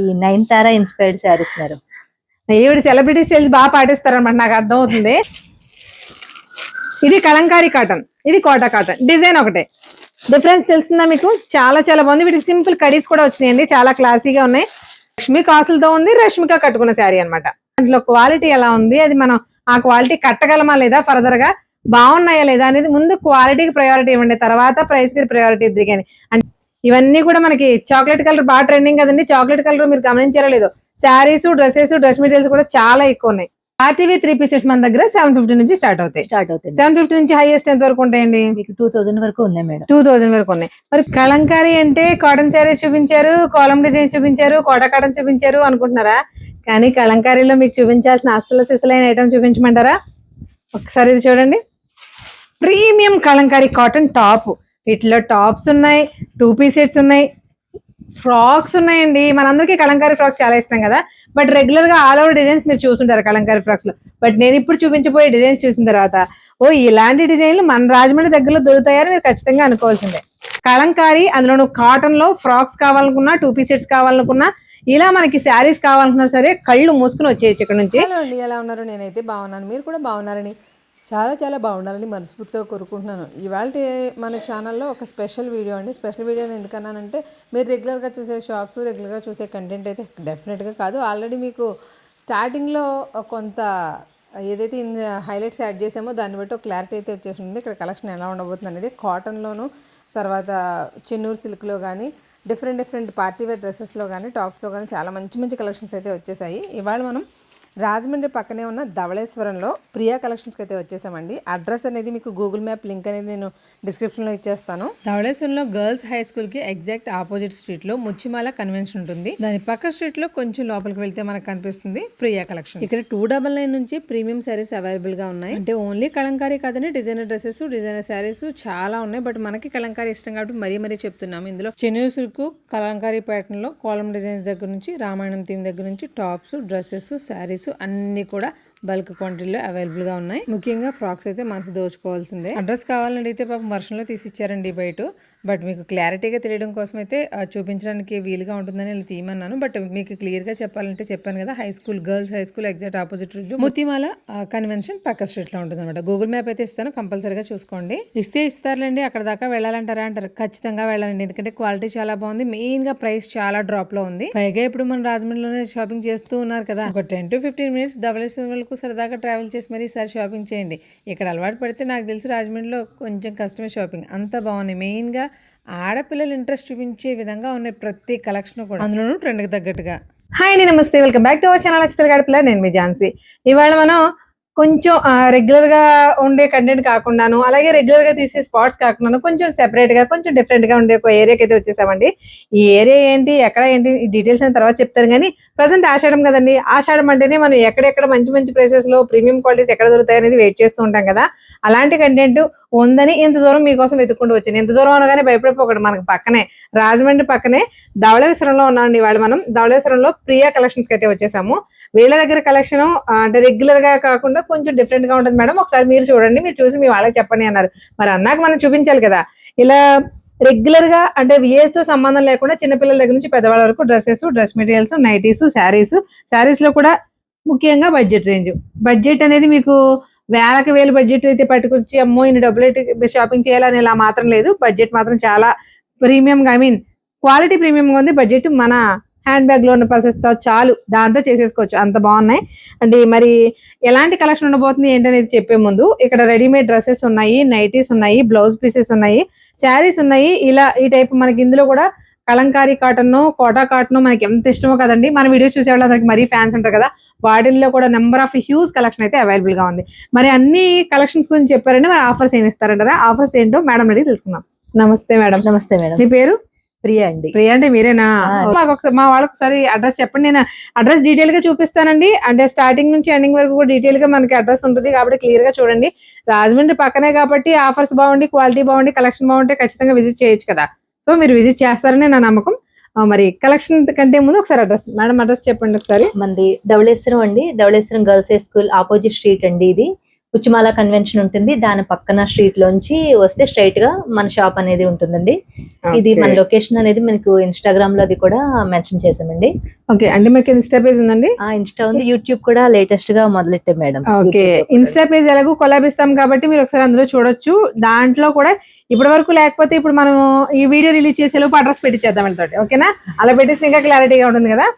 ఈ Nayanthara inspired saris madam. ఈవిడ celebrity styles బాగా పాటిస్తారనమాట, నాకు అర్థం అవుతుంది. ఇది కలంకారీ కాటన్, ఇది కోటా కాటన్, డిజైన్ ఒకటే, డిఫరెన్స్ తెలుస్తుందా మీకు? చాలా చాలా బాగుంది. వీటికి సింపుల్ కడీస్ కూడా వచ్చినాయండి, చాలా క్లాసీగా ఉన్నాయి. లక్ష్మీ కాసులతో ఉంది, రష్మిక కట్టుకున్న శారీ అనమాట. దాంట్లో క్వాలిటీ ఎలా ఉంది, అది మనం ఆ క్వాలిటీ కట్టగలమా లేదా, ఫర్దర్ గా బాగున్నాయా లేదా అనేది ముందు క్వాలిటీకి ప్రయారిటీ ఇవ్వండి, తర్వాత ప్రైస్ కి ప్రయారిటీ ఇద్దరు. కానీ అంటే ఇవన్నీ కూడా మనకి చాక్లెట్ కలర్ బాగా ట్రెండింగ్ కదండి. చాక్లెట్ కలర్ మీరు గమనించారో లేదో, శారీస్, డ్రెస్సెస్, డ్రెస్ మెటీరియల్స్ కూడా చాలా ఎక్కువ ఉన్నాయి. పార్టీవీ 3 పీసెస్ మన దగ్గర 750 నుంచి స్టార్ట్ అవుతాయి. 750 నుంచి హైయెస్ట్ ఎంత వరకు ఉంటాయండి? మీకు 2000 వరకు ఉన్నాయి మేడం. 2000 వరకు ఉన్నాయి. మరి కలంకారీ అంటే కాటన్ శారీస్ చూపించారు, కాలమ్ డిజైన్ చూపించారు, కోటా కాటన్ చూపించారు అనుకుంటున్నారా? కానీ కలంకారీలో మీకు చూపించాల్సిన అసలు సిసలైన ఐటమ్ చూపించమంటారా? ఒకసారి ఇది చూడండి, ప్రీమియం కలంకారీ కాటన్ టాప్. వీటిలో టాప్స్ ఉన్నాయి, 2 పీస్ సెట్స్ ఉన్నాయి, ఫ్రాక్స్ ఉన్నాయండి. మనందరికీ కలంకారీ ఫ్రాక్స్ చాలా ఇష్టం కదా, బట్ రెగ్యులర్ గా ఆల్ ఓవర్ డిజైన్స్ మీరు చూస్తుంటారు కలంకారీ ఫ్రాక్స్ లో. బట్ నేను ఇప్పుడు చూపించబోయే డిజైన్స్ చూసిన తర్వాత ఓ ఇలాంటి డిజైన్లు మన రాజమండ్రి దగ్గరలో దొరుకుతాయని మీరు ఖచ్చితంగా అనుకోవాల్సిందే. కలంకారీ, అందులో కాటన్ లో ఫ్రాక్స్ కావాలనుకున్నా, 2 పీస్ సెట్స్ కావాలనుకున్నా, ఇలా మనకి శారీస్ కావాలనుకున్నా సరే కళ్ళు మూసుకుని వచ్చేయచ్చు ఇక్కడ నుంచి. హలో అండి, ఎలా ఉన్నారు? నేనైతే బాగున్నాను, మీరు కూడా బాగున్నారని, చాలా చాలా బాగుండాలని మనస్ఫూర్తిగా కోరుకుంటున్నాను. ఇవాళ మన ఛానల్లో ఒక స్పెషల్ వీడియో అండి. స్పెషల్ వీడియోని ఎందుకన్నానంటే, మీరు రెగ్యులర్గా చూసే షాప్స్, రెగ్యులర్గా చూసే కంటెంట్ అయితే డెఫినెట్గా కాదు. ఆల్రెడీ మీకు స్టార్టింగ్లో కొంత ఏదైతే హైలైట్స్ యాడ్ చేసామో దాన్ని బట్టి ఒక క్లారిటీ అయితే వచ్చేసింది. ఇక్కడ కలెక్షన్ ఎలా ఉండబోతుంది అనేది, కాటన్లోను, తర్వాత చెన్నూరు సిల్క్లో కానీ, డిఫరెంట్ పార్టీవేర్ డ్రెస్సెస్లో కానీ, టాప్స్లో కానీ చాలా మంచి మంచి కలెక్షన్స్ అయితే వచ్చేసాయి. ఇవాళ మనం రాజమండ్రి పక్కనే ఉన్న ధవళేశ్వరంలో ప్రియా కలెక్షన్స్కి అయితే వచ్చేసామండి. అడ్రస్ అనేది మీకు గూగుల్ మ్యాప్ లింక్ అనేది నేను డిస్క్రిప్షన్లో ఇచ్చేస్తాను. ధవళేశ్వరంలో గర్ల్స్ హై స్కూల్కి ఎగ్జాక్ట్ ఆపోజిట్ స్ట్రీట్లో ముచ్చిమాల కన్వెన్షన్ ఉంటుంది. దాని పక్క స్ట్రీట్లో కొంచెం లోపలికి వెళ్తే మనకు కనిపిస్తుంది ప్రియా కలెక్షన్. ఇక్కడ 299 నుంచి ప్రీమియం శారీస్ అవైలబుల్గా ఉన్నాయి. అంటే ఓన్లీ కలంకారీ కాదని డిజైనర్ డ్రెస్సెస్, డిజైనర్ శారీస్ చాలా ఉన్నాయి. బట్ మనకి కలంకారీ ఇష్టం కాబట్టి మరీ చెప్తున్నాము. ఇందులో చెన్నూరు సిల్క్, కలంకారీ ప్యాటర్న్లో కాలమ్ డిజైన్స్ దగ్గర నుంచి, రామాయణం థీమ్ దగ్గర నుంచి టాప్స్, డ్రెస్సెస్, శారీస్ అన్ని కూడా బల్క్ క్వాంటిటీలో అవైలబుల్గా ఉన్నాయి. ముఖ్యంగా ఫ్రాక్స్ అయితే మనసు దోచుకోవాల్సిందే. అడ్రస్ కావాలని అయితే పాపం వర్షంలో తీసి ఇచ్చారండి బయట. బట్ మీకు క్లారిటీగా తెలియడం కోసం అయితే చూపించడానికి వీలుగా ఉంటుందని ఇలా తీయమన్నాను. బట్ మీకు క్లియర్గా చెప్పాలంటే చెప్పాను కదా, high school, girls high school exact opposite ముత్తిమాల కన్వెన్షన్ పక్క స్ట్రీట్లో ఉంటుంది అనమాట. గూగుల్ మ్యాప్ అయితే ఇస్తాను, కంపల్సరీగా చూసుకోండి. ఇస్తే ఇస్తారులేండి, అక్కడ దాకా వెళ్ళాలంటారా అంటారు, ఖచ్చితంగా వెళ్ళాలండి. ఎందుకంటే క్వాలిటీ చాలా బాగుంది, మెయిన్ గా ప్రైస్ చాలా డ్రాప్ లో ఉంది. పైగా ఇప్పుడు మన రాజమండ్రిలోనే షాపింగ్ చేస్తూ ఉన్నారు కదా, ఒక 10 to 15 మినిట్స్ ధవళేశ్వరం వరకు సరదాగా ట్రావెల్ చేసి మరి ఈసారి షాపింగ్ చేయండి. ఇక్కడ అలవాటు పడితే నాకు తెలిసి రాజమండ్రిలో కొంచెం కష్టమే షాపింగ్. అంత బాగున్నాయి. మెయిన్ గా ఆడపిల్లలు ఇంట్రెస్ట్ చూపించే విధంగా ఉన్నాయి ప్రతి కలెక్షన్ కూడా, అందులోనూ ట్రెండ్కి తగ్గట్టుగా. హాయ్ అండి, నమస్తే, welcome back to our channel అక్షతల ఆడపిల్ల. నేను మీ ఝాన్సీ. ఇవాళ మనం కొంచెం రెగ్యులర్ గా ఉండే కంటెంట్ కాకుండాను, అలాగే రెగ్యులర్ గా తీసే స్పాట్స్ కాకుండా కొంచెం సెపరేట్ గా, కొంచెం డిఫరెంట్ గా ఉండే ఒక ఏరియాకి అయితే వచ్చేసామండి. ఈ ఏరియా ఏంటి, ఎక్కడ ఏంటి, ఈ డీటెయిల్స్ అని తర్వాత చెప్తాను. కానీ ప్రజెంట్ ఆషాఢం కదండి, ఆషాఢం అంటేనే మనం ఎక్కడెక్కడ మంచి మంచి ప్లేసెస్ లో ప్రీమియం క్వాలిటీస్ ఎక్కడ దొరుకుతాయి అనేది వెయిట్ చేస్తూ ఉంటాం కదా. అలాంటి కంటెంట్ ఉందని ఇంత దూరం మీకోసం వెతుక్కుంటూ వచ్చింది. ఇంత దూరం అనగానే భయపడిపోకూడదు, మనకు పక్కనే రాజమండ్రి పక్కనే ధవళేశ్వరంలో ఉన్నామండి. ఇవాళ మనం ధవళేశ్వరంలో ప్రియా కలెక్షన్స్ కి అయితే వచ్చేసాము. వీళ్ళ దగ్గర కలెక్షన్ అంటే రెగ్యులర్ గా కాకుండా కొంచెం డిఫరెంట్ గా ఉంటుంది మేడం, ఒకసారి మీరు చూడండి, మీరు చూసి మీ వాళ్ళకి చెప్పండి అన్నారు. మరి అన్నాక మనం చూపించాలి కదా. ఇలా రెగ్యులర్ గా అంటే విఏస్ తో సంబంధం లేకుండా చిన్నపిల్లల దగ్గర నుంచి పెద్దవాళ్ళ వరకు dresses, dress materials, nighties, saris లో కూడా ముఖ్యంగా బడ్జెట్ అనేది మీకు వేలకు వేలు బడ్జెట్ అయితే పట్టుకొచ్చి అమ్మో ఇన్ని డబ్బులు అయితే షాపింగ్ చేయాలని ఇలా మాత్రం లేదు. బడ్జెట్ మాత్రం చాలా ప్రీమియం గా, క్వాలిటీ ప్రీమియంగా ఉంది. బడ్జెట్ మన హ్యాండ్ బ్యాగ్ లో ఉన్న పర్సెస్ తో చాలు, దాంతో చేసేసుకోవచ్చు, అంత బాగున్నాయి అండి. మరి ఎలాంటి కలెక్షన్ ఉండబోతుంది ఏంటనేది చెప్పే ముందు, ఇక్కడ రెడీమేడ్ డ్రెస్సెస్ ఉన్నాయి, నైటీస్ ఉన్నాయి, బ్లౌజ్ పీసెస్ ఉన్నాయి, శారీస్ ఉన్నాయి. ఇలా ఈ టైప్ మనకి ఇందులో కూడా కలంకారీ కాటన్, కోటా కాటన్ మనకి ఎంత ఇష్టమో కదండి. మన వీడియోస్ చూసే వాళ్ళకి మరీ ఫ్యాన్స్ ఉంటారు కదా, వాటిల్లో కూడా నెంబర్ ఆఫ్ హ్యూజ్ కలెక్షన్ అయితే అవైలబుల్ గా ఉంది. మరి అన్ని కలెక్షన్స్ గురించి చెప్పారండి, మరి ఆఫర్స్ ఏమి ఇస్తారంటారా? ఆఫర్స్ ఏంటో మేడం అడిగి తెలుసుకుందాం. నమస్తే మేడం. నమస్తే మేడం. మీ పేరు? ప్రియా అండి. ప్రియా అంటే మీరేనా? మా వాళ్ళకి ఒకసారి అడ్రస్ చెప్పండి. నేను అడ్రస్ డీటెయిల్ గా చూపిస్తానండి. అంటే స్టార్టింగ్ నుంచి ఎండింగ్ వరకు కూడా డీటెయిల్ గా మనకి అడ్రస్ ఉంటుంది కాబట్టి క్లియర్ గా చూడండి. రాజమండ్రి పక్కనే కాబట్టి ఆఫర్స్ బాగుండి, క్వాలిటీ బాగుండి, కలెక్షన్ బాగుంటే ఖచ్చితంగా విజిట్ చేయొచ్చు కదా. సో మీరు విజిట్ చేస్తారని నా నమ్మకం. మరి కలెక్షన్ కంటే ముందు ఒకసారి అడ్రస్ చెప్పండి ఒకసారి. మంది ధవళేశ్వరం అండి, Dhavaleswaram girls high school opposite street అండి. ఇది ఉచ్చిమాల కన్వెన్షన్ ఉంటుంది, దాని పక్కన స్ట్రీట్ లోంచి వస్తే స్ట్రైట్ గా మన షాప్ అనేది ఉంటుందండి. ఇది మన లొకేషన్ అనేది మనకు ఇన్స్టాగ్రామ్ లో అది కూడా మెన్షన్ చేసామండి. ఓకే, అంటే మీకు ఇన్స్టా పేజ్ ఉందండి? ఇన్స్టా ఉంది, యూట్యూబ్ కూడా లేటెస్ట్ గా మొదలెట్టాం మేడం. ఓకే, ఇన్స్టా పేజ్ ఎలాగో కొలాబిస్తాం కాబట్టి మీరు ఒకసారి అందులో చూడొచ్చు. దాంట్లో కూడా ఇప్పటి వరకు లేకపోతే ఇప్పుడు మనం ఈ వీడియో రిలీజ్ చేసేలోపు అడ్రస్ పెట్టించేద్దాం వెళ్తాడు. ఓకేనా, అలా పెట్టేసి ఇంకా క్లారిటీగా ఉంటుంది కదా.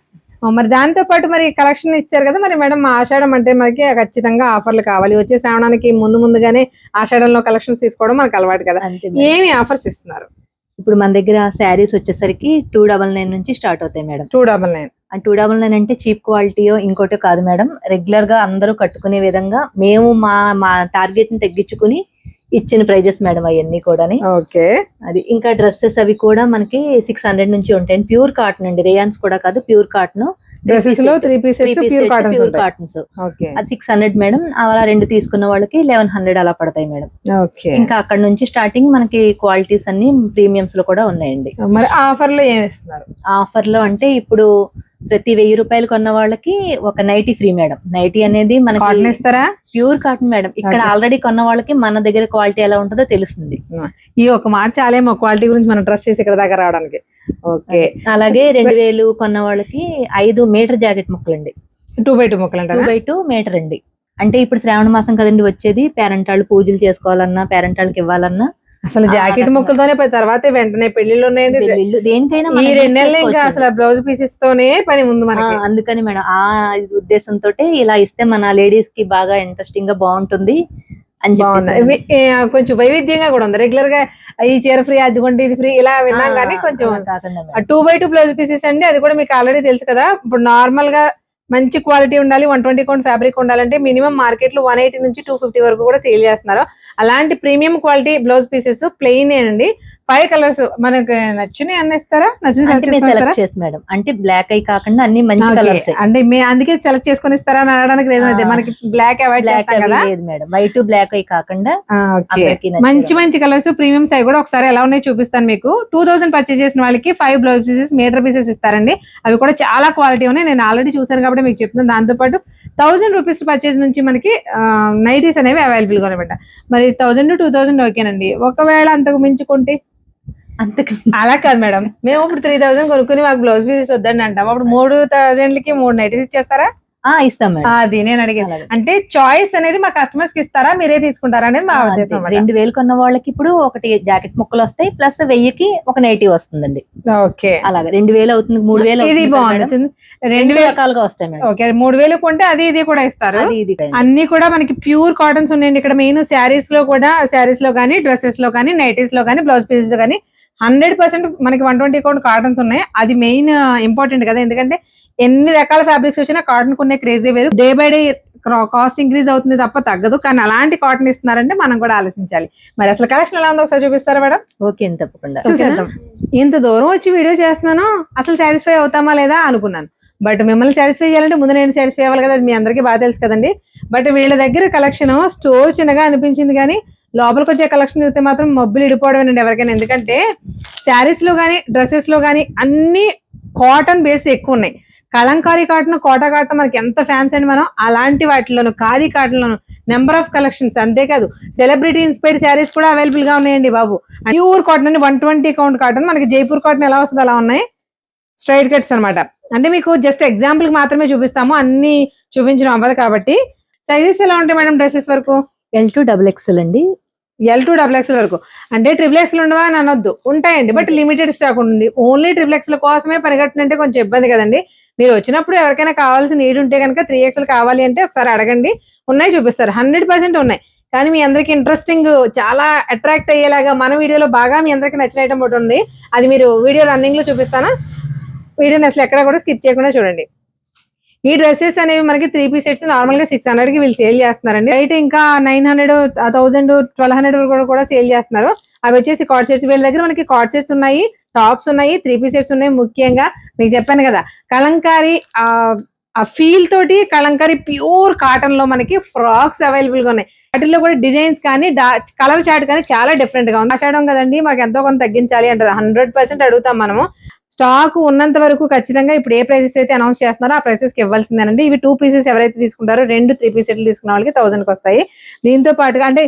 మరి దాంతో పాటు మరి కలెక్షన్ ఇచ్చారు కదా, మరి మేడం ఆషాఢం అంటే మనకి ఖచ్చితంగా ఆఫర్లు కావాలి. వచ్చే శ్రావణానికి ముందుగానే ఆషాఢంలో కలెక్షన్స్ తీసుకోవడం మనకు అలవాటు కదా. ఏమి ఆఫర్స్ ఇస్తున్నారు? ఇప్పుడు మన దగ్గర శారీస్ వచ్చేసరికి 299 నుంచి స్టార్ట్ అవుతాయి మేడం. 299. 299 అంటే చీప్ క్వాలిటీయో ఇంకోటో కాదు మేడం. రెగ్యులర్ గా అందరూ కట్టుకునే విధంగా మేము మా టార్గెట్ ని తగ్గించుకుని ఇచ్చిన ప్రైజెస్ మేడం అవన్నీ కూడా. ఓకే, అది ఇంకా డ్రెస్సెస్ అవి కూడా మనకి 600 నుంచి ఉంటాయి. ప్యూర్ కాటన్ అండి, రేయాన్స్ కూడా కాదు, ప్యూర్ కాటన్. డ్రెస్సెస్ లో 3 పీసెస్ ప్యూర్ కాటన్స్. అది 600 మేడం. అలా 2 తీసుకున్న వాళ్ళకి 1100 అలా పడతాయి మేడం. ఓకే, ఇంకా అక్కడ నుంచి స్టార్టింగ్ మనకి క్వాలిటీస్ అన్ని ప్రీమియమ్స్ లో కూడా ఉన్నాయండి. మరి ఆఫర్ లో ఏమి ఇస్తున్నారు? ఆఫర్ లో అంటే ఇప్పుడు ప్రతి 1000 రూపాయలు కొన్న వాళ్ళకి ఒక నైటీ ఫ్రీ మేడం. నైటీ అనేది మనకి ఇస్తారా? Pure cotton madam. ఇక్కడ ఆల్రెడీ కొన్న వాళ్ళకి మన దగ్గర క్వాలిటీ ఎలా ఉంటుందో తెలుస్తుంది. ఈ ఒక మాట చాలేమో క్వాలిటీ గురించి మనం ట్రస్ట్ చేసి ఇక్కడ దాకా రావడానికి. ఓకే, అలాగే 2000 కొన్న వాళ్ళకి 5 మీటర్ జాకెట్ ముక్కలండి. 2x2 ముక్కలు అంటారా? 2x2 మీటర్ అండి. అంటే ఇప్పుడు శ్రావణ మాసం కదండి వచ్చేది, పేరెంటాళ్ళు పూజలు చేసుకోవాలన్నా, పేరెంటాళ్ళకి ఇవ్వాలన్నా అసలు జాకెట్ ముక్కలతోనే తర్వాత వెంటనే పెళ్లిళ్ళు ఉన్నాయండి. దేనికైనా ఈ 2 నెలలు ఇంకా అసలు బ్లౌజ్ పీసెస్ తోనే పని ముందు మనకి. అందుకని మేడం ఆ ఉద్దేశంతో ఇలా ఇస్తే మన లేడీస్ కి బాగా ఇంట్రెస్టింగ్ గా బాగుంటుంది అని బాగుంది. కొంచెం వైవిధ్యంగా కూడా ఉంది. రెగ్యులర్ గా ఈ చీర ఫ్రీ, అదిగోండి ఇది ఫ్రీ ఇలా విన్నాం కానీ కొంచెం 2x2 బ్లౌజ్ పీసెస్ అండి. అది కూడా మీకు ఆల్రెడీ తెలుసు కదా. ఇప్పుడు నార్మల్ గా మంచి క్వాలిటీ ఉండాలి, 120 కౌంట్ ఫ్యాబ్రిక్ ఉండాలంటే మినిమం మార్కెట్ లో 180 నుంచి 250 వరకు కూడా సేల్ చేస్తున్నారు. అలాంటి premium quality blouse pieces plain అండి. 5 కలర్స్ మనకు నచ్చినవి అన్న ఇస్తారా? నచ్చిన మేడం. అంటే బ్లాక్ అయి కాకుండా అన్ని మంచి కలర్స్. అంటే అందుకే సెలెక్ట్ చేసుకుని ఇస్తారా అని అడగడానికి రీజన్ అయితే మనకి బ్లాక్ అవాయిడ్ చేస్తాం కదా మేడం. వైట్ బ్లాక్ అయి కాకుండా మంచి కలర్స్ ప్రీమియం అవి కూడా ఒకసారి ఎలా ఉన్నాయో చూపిస్తాను మీకు. 2000 పర్చేస్ చేసిన వాళ్ళకి 5 బ్లౌజ్ పీసెస్ మీటర్ పీసెస్ ఇస్తారండి. అవి కూడా చాలా క్వాలిటీ ఉన్నాయి, నేను ఆల్రెడీ చూసాను కాబట్టి మీకు చెప్తున్నాను. దాంతో పాటు 1000 రూపీస్ పర్చేస్ నుంచి మనకి నైటీస్ అనేవి అవైలబుల్ గా అనమాట. మరి 1000 to 2000 ఓకేనండి. ఒకవేళ అంతకు మించుకుంటే అలా కాదు మేడం, మేము ఇప్పుడు 3000 కొనుక్కుని మాకు బ్లౌజ్ పీసెస్ వద్దండి అంటాం. అప్పుడు 3000కి 3 నైటీస్ ఇచ్చేస్తారా? ఇస్తాం. అది నేను అడిగాను. అంటే చాయిస్ అనేది మా కస్టమర్స్ కి ఇస్తారా, మీరే తీసుకుంటారా అనేది మా ఉద్దేశం. 2000 కొన్న వాళ్ళకి ఇప్పుడు ఒకటి జాకెట్ ముక్కలు వస్తాయి, ప్లస్ 1000కి ఒక నైటీ వస్తుందండి. ఓకే, అలాగే 2000 అవుతుంది, 3000. ఇది బాగుంది. 2000 రకాలుగా వస్తాయి మేడం. ఓకే, 3000 కొంటే అది ఇది కూడా ఇస్తారు. అన్ని కూడా మనకి ప్యూర్ కాటన్స్ ఉన్నాయండి. ఇక్కడ మెయిన్ శారీస్ లో కూడా, శారీస్ లో కానీ, డ్రెస్సెస్ లో కానీ, నైటీస్ లో కానీ, బ్లౌజ్ పీసెస్ కానీ 100% మనకి 120 కౌంట్ కాటన్స్ ఉన్నాయి. అది మెయిన్ ఇంపార్టెంట్ కదా. ఎందుకంటే ఎన్ని రకాల ఫ్యాబ్రిక్స్ వచ్చినా కాటన్ కొనే క్రేజీ వేరు. Day by day cost increase అవుతుంది తప్ప తగ్గదు. కానీ అలాంటి కాటన్ ఇస్తున్నారంటే మనం కూడా ఆలోచించాలి. మరి అసలు కలెక్షన్ ఎలా ఉందో ఒకసారి చూపిస్తారా మేడం? ఓకే, తప్పకుండా చూసేద్దాం. ఇంత దూరం వచ్చి వీడియో చేస్తున్నాను, అసలు సాటిస్ఫై అవుతామా లేదా అనుకున్నాను. బట్ మిమ్మల్ని సాటిస్ఫై చేయాలంటే ముందు నేను సాటిస్ఫై అవ్వాలి కదా, అది మీ అందరికీ బాగా తెలుసు కదండి. బట్ వీళ్ళ దగ్గర కలెక్షన్ స్టోర్ చిన్నగా అనిపించింది కానీ లోపలికి వచ్చే కలెక్షన్ చూస్తే మాత్రం మబ్బులు ఇడిపోవడం ఎవరికైనా. ఎందుకంటే శారీస్ లో కానీ, డ్రెస్సెస్ లో కానీ అన్ని కాటన్ బేస్డ్ ఎక్కువ ఉన్నాయి. కలంకారీ కాటన్, కోటా కాటన్ మనకి ఎంత ఫ్యాన్స్ అండి. మనం అలాంటి వాటిలోను, ఖాదీ కాటన్ లోను నెంబర్ ఆఫ్ కలెక్షన్స్. అంతేకాదు సెలబ్రిటీ ఇన్స్పైర్డ్ శారీస్ కూడా అవైలబుల్ గా ఉన్నాయండి బాబు. ప్యూర్ కాటన్ అని 120 కౌంట్ కాటన్. మనకి జైపూర్ కాటన్ ఎలా వస్తుంది అలా ఉన్నాయి, స్ట్రైట్ కట్స్ అనమాట. అంటే మీకు జస్ట్ ఎగ్జాంపుల్ కి మాత్రమే చూపిస్తాము, అన్ని చూపించడం అవ్వదు కాబట్టి. సైజెస్ ఎలా ఉంటాయి మేడం డ్రెస్సెస్ వరకు? L to XXL అండి. L to XXL వరకు. అంటే XXL ఉండవా అని అనొద్దు, ఉంటాయండి. బట్ లిమిటెడ్ స్టాక్ ఉంది. ఓన్లీ XXL కోసమే పరిగెట్టినంటే కొంచెం ఇబ్బంది కదండి. మీరు వచ్చినప్పుడు ఎవరికైనా కావాల్సిన నీడ్ ఉంటే కనుక 3XL కావాలి అంటే ఒకసారి అడగండి, ఉన్నాయి చూపిస్తారు. 100% ఉన్నాయి. కానీ మీ అందరికి ఇంట్రెస్టింగ్, చాలా అట్రాక్ట్ అయ్యేలాగా మన వీడియోలో బాగా మీ అందరికి నచ్చిన ఐటమ్ ఒకటి ఉంది. అది మీరు వీడియో రన్నింగ్ లో చూపిస్తానా? వీడియోని అసలు ఎక్కడ కూడా స్కిప్ చేయకుండా చూడండి. ఈ డ్రెస్సెస్ అనేవి మనకి 3 పీస్ సెట్స్ నార్మల్ గా 600కి వీళ్ళు సేల్ చేస్తున్నారండి. అయితే ఇంకా 900, 1000, 1200 వరకు కూడా సేల్ చేస్తున్నారు. అవి వచ్చేసి కార్డ్ సెట్స్. వీళ్ళ దగ్గర మనకి కార్డ్ సెట్స్ ఉన్నాయి, టాప్స్ ఉన్నాయి, 3 పీస్ సెట్స్ ఉన్నాయి. ముఖ్యంగా మీకు చెప్పాను కదా, కలంకారీ ఆ ఫీల్ తోటి కలంకారీ ప్యూర్ కాటన్ లో మనకి ఫ్రాక్స్ అవైలబుల్ గా ఉన్నాయి. వాటిల్లో కూడా డిజైన్స్ కానీ, కలర్ చార్ట్ కానీ చాలా డిఫరెంట్ గా ఉంది. ఆషాఢం కదండి, మాకు ఎంతో కొంత తగ్గించాలి అంటారు. 100% అడుగుతాం మనము. స్టాక్ ఉన్నంత వరకు ఖచ్చితంగా ఇప్పుడు ఏ ప్రైసెస్ అయితే అనౌన్స్ చేస్తున్నారో ఆ ప్రైసెస్ కి ఇవ్వాల్సిందేనండి. ఇవి 2 పీసెస్ ఎవరైతే తీసుకుంటారో 2 3 పీస్ సెట్లు తీసుకున్న వాళ్ళకి 1000 కి వస్తాయి. దీంతో పాటుగా అంటే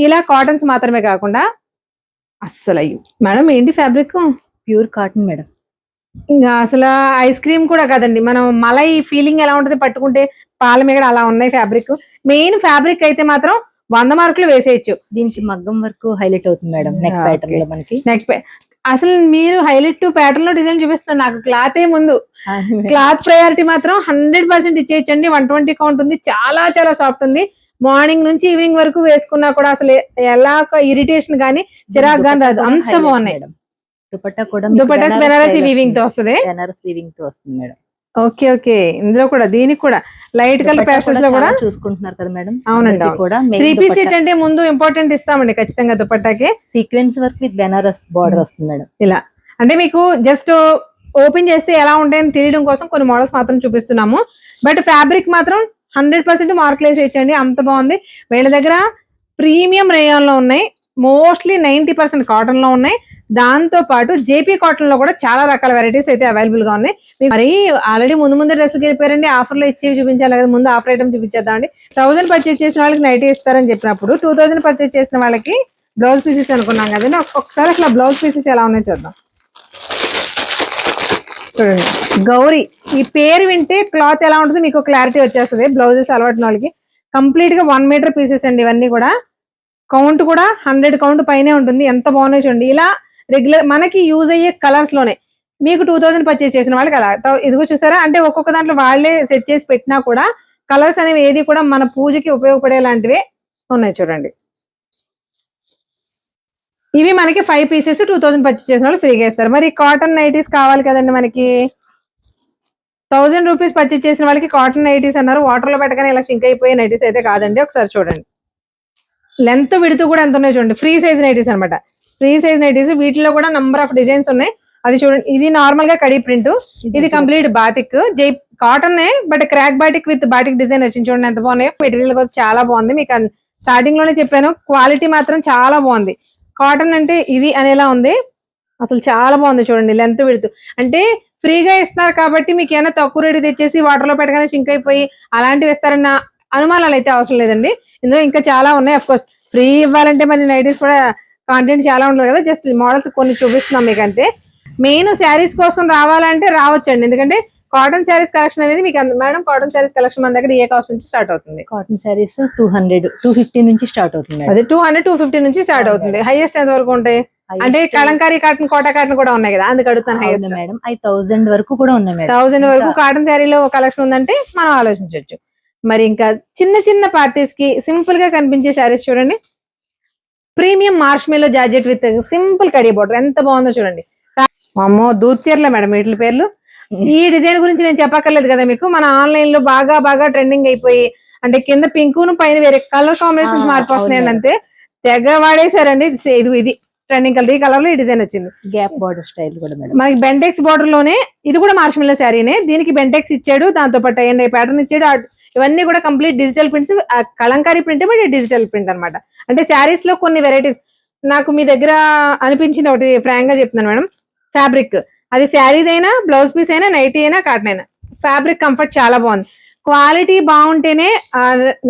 ఇలా కాటన్స్ మాత్రమే కాకుండా అస్సలు అయ్యి మేడం ఏంటి ఫ్యాబ్రిక్ ప్యూర్ కాటన్ మేడం. ఇంకా అసలు ఐస్ క్రీమ్ కూడా కదండి, మనం మలై ఫీలింగ్ ఎలా ఉంటుంది పట్టుకుంటే, పాల మీగడ అలా ఉన్నాయి ఫ్యాబ్రిక్. మెయిన్ ఫ్యాబ్రిక్ అయితే మాత్రం 100 మార్కులు వేసేయచ్చు. దీనికి మగ్గం వరకు హైలైట్ అవుతుంది మేడం. Neck Okay. ప్యాటర్న్ లో మనకి నెక్స్ట్ అసలు మీరు హైలైట్ ప్యాటర్న్ లో డిజైన్ చూపిస్తున్నారు నాకు. క్లాత్ ఏ ముందు, క్లాత్ ప్రయారిటీ మాత్రం 100% ఇచ్చేయచ్చండి. 120 కౌంట్ ఉంది, చాలా చాలా సాఫ్ట్ ఉంది. మార్నింగ్ నుంచి ఈవినింగ్ వరకు వేసుకున్నా కూడా అసలు ఎలా ఇరిటేషన్ గానీ చిరాకు గానీ రాదు, అంత బాగున్నాయి. దుపట్టా కూడా దుపట్టాస్ బెనారసి వీవింగ్ తో వస్తుంది. బెనారస్ వీవింగ్ తో వస్తుంది మేడం. ఓకే ఓకే, ఇందులో కూడా దీనికి కూడా లైట్ కలర్ ప్యాషన్స్ లో కూడా చూసుకుంటున్నారు కదా మేడం. అవునండి, కూడా 3 పీస్ సెట్ అంటే ముందు ఇంపార్టెంట్ ఇస్తామండి ఖచ్చితంగా. దుపట్టాకి sequence work with Banaras border వస్తుంది మేడం. ఇలా అంటే మీకు జస్ట్ ఓపెన్ చేస్తే ఎలా ఉంటాయని తెలియడం కోసం కొన్ని మోడల్స్ మాత్రం చూపిస్తున్నాము. బట్ ఫ్యాబ్రిక్ మాత్రం 100% మార్కులు వేసేయచ్చండి, అంత బాగుంది. వీళ్ళ దగ్గర ప్రీమియం రేయాన్ లో ఉన్నాయి, మోస్ట్లీ 90% కాటన్ లో ఉన్నాయి. దాంతో పాటు జేపీ కాటన్ లో కూడా చాలా రకాల వెరైటీస్ అయితే అవైలబుల్ గా ఉన్నాయి. మరి ఆల్రెడీ ముందు డ్రెస్సులు వెళ్ళిపోయారండి, ఆఫర్ లో ఇచ్చేవి చూపించాలి కదా, ముందు ఆఫర్ ఐటమ్ చూపించేద్దామండి. 1000 పర్చేస్ చేసిన వాళ్ళకి నైట్ ఇస్తారని చెప్పినప్పుడు 2000 పర్చేస్ చేసిన వాళ్ళకి బ్లౌజ్ పీసెస్ అనుకున్నాం కదండి. ఒకసారి అసలు బ్లౌజ్ పీసెస్ ఎలా ఉన్నాయో చూద్దాం. చూడండి, గౌరీ ఈ పేరు వింటే క్లాత్ ఎలా ఉంటుంది మీకు క్లారిటీ వచ్చేస్తుంది. బ్లౌజెస్ అలవాటు వాళ్ళకి కంప్లీట్ గా 1 మీటర్ పీసెస్ అండి. ఇవన్నీ కూడా కౌంట్ కూడా 100 కౌంట్ పైనే ఉంటుంది. ఎంత బాగున్నాయి చూడండి. ఇలా రెగ్యులర్ మనకి యూజ్ అయ్యే కలర్స్ లోనే మీకు 2000 పర్చేస్ చేసిన వాళ్ళకి అలా ఇదిగో చూసారా, అంటే ఒక్కొక్క దాంట్లో వాళ్ళే సెట్ చేసి పెట్టినా కూడా కలర్స్ అనేవి ఏది కూడా మన పూజకి ఉపయోగపడేలాంటివే ఉన్నాయి చూడండి. ఇవి మనకి 5 పీసెస్ 2000 పర్చేస్ చేసిన వాళ్ళు ఫ్రీగా ఇస్తారు. మరి కాటన్ నైటీస్ కావాలి కదండి మనకి. 1000 రూపీస్ పర్చేస్ చేసిన వాళ్ళకి కాటన్ నైటీస్ అన్నారు. వాటర్ లో పెట్టగానే ఇలా షింక్ అయిపోయే నైటీస్ అయితే కాదండి. ఒకసారి చూడండి, లెంత్ విడుతూ కూడా ఎంత ఉన్నాయో చూడండి. ఫ్రీ సైజ్ నైటీస్ అనమాట, ఫ్రీ సైజ్ నైటీస్. వీటిలో కూడా నంబర్ ఆఫ్ డిజైన్స్ ఉన్నాయి. అది చూడండి, ఇది నార్మల్ గా కడీ ప్రింట్, ఇది complete batik cotton but crack batik with batik design వచ్చింది చూడండి, ఎంత బాగున్నాయో. మెటీరియల్ కూడా చాలా బాగుంది. మీకు స్టార్టింగ్ లోనే చెప్పాను, క్వాలిటీ మాత్రం చాలా బాగుంది. కాటన్ అంటే ఇది అనేలా ఉంది, అసలు చాలా బాగుంది చూడండి. లెంత్ విడుతూ అంటే ఫ్రీగా ఇస్తున్నారు కాబట్టి మీకు ఏమైనా తక్కువ రేటు తెచ్చేసి వాటర్ లో పెట్టగానే షింక్ అయిపోయి అలాంటివి ఇస్తారన్న అనుమానాలు అయితే అవసరం లేదండి. ఇందులో ఇంకా చాలా ఉన్నాయి. అఫ్ కోర్స్ ఫ్రీ ఇవ్వాలంటే మరి నైటీస్ కూడా కాంటెంట్ చాలా ఉంటుంది కదా, జస్ట్ మోడల్స్ కొన్ని చూపిస్తున్నాం మీకు అంతే. మెయిన్ శారీస్ కోసం రావాలంటే రావచ్చండి, ఎందుకంటే కాటన్ శారీస్ కలెక్షన్ అనేది మీకు మేడం. కాటన్ శారీస్ కలెక్షన్ మన దగ్గర ఏ కాస్ట్ నుంచి స్టార్ట్ అవుతుంది? కాటన్ శారీస్ 200 250 నుంచి స్టార్ట్ అవుతుంది. అదే 200 250 నుంచి స్టార్ట్ అవుతుంది. హైయెస్ట్ ఎంత వరకు ఉంటాయి అంటే కలంకారీ కాటన్, కోటా కాటన్ కూడా ఉన్నాయి కదా, అందుకు అడుగుతాను. హైయెస్ట్ మేడం 1000 వరకు కూడా ఉన్నాయి మేడం. 1000 వరకు కాటన్ శారీలో కలెక్షన్ ఉందంటే మనం ఆలోచించవచ్చు. మరి ఇంకా చిన్న చిన్న పార్టీస్ కి సింపుల్ గా కనిపించే శారీస్ చూడండి. Premium మార్ష్మెల్లో georgette with simple khadi border, ఎంత బాగుందో చూడండి. అమ్మో దూత్ చీరలే మేడం వీటి పేర్లు. ఈ డిజైన్ గురించి నేను చెప్పక్కర్లేదు కదా మీకు. మన ఆన్లైన్ లో బాగా ట్రెండింగ్ అయిపోయి, అంటే కింద పింక్ ను పైన వేరే కలర్ కాంబినేషన్స్ మారిపోతున్నాయండి, అంతే తెగ వాడేశారండి. ఇది ట్రెండింగ్ కలర్, ఈ కలర్ లో ఈ డిజైన్ వచ్చింది. గ్యాప్ బార్డర్ స్టైల్ కూడా మేడం. మనకి బెంటెక్స్ బార్డర్ లోనే ఇది కూడా మార్ష్మెల్లో శారీనే. దీనికి బెంటెక్స్ ఇచ్చాడు, దాంతో పాటు అండ్ ప్యాటర్న్ ఇచ్చాడు. ఇవన్నీ కూడా complete digital prints, Kalamkari print but digital print అనమాట. అంటే శారీస్ లో కొన్ని వెరైటీస్ నాకు మీ దగ్గర అనిపించింది ఒకటి ఫ్రాంక్ గా చెప్తున్నాను మేడం. ఫ్యాబ్రిక్ అది శారీదైనా, బ్లౌజ్ పీస్ అయినా, నైటీ అయినా, కాటన్ అయినా, ఫ్యాబ్రిక్ కంఫర్ట్ చాలా బాగుంది. క్వాలిటీ బాగుంటేనే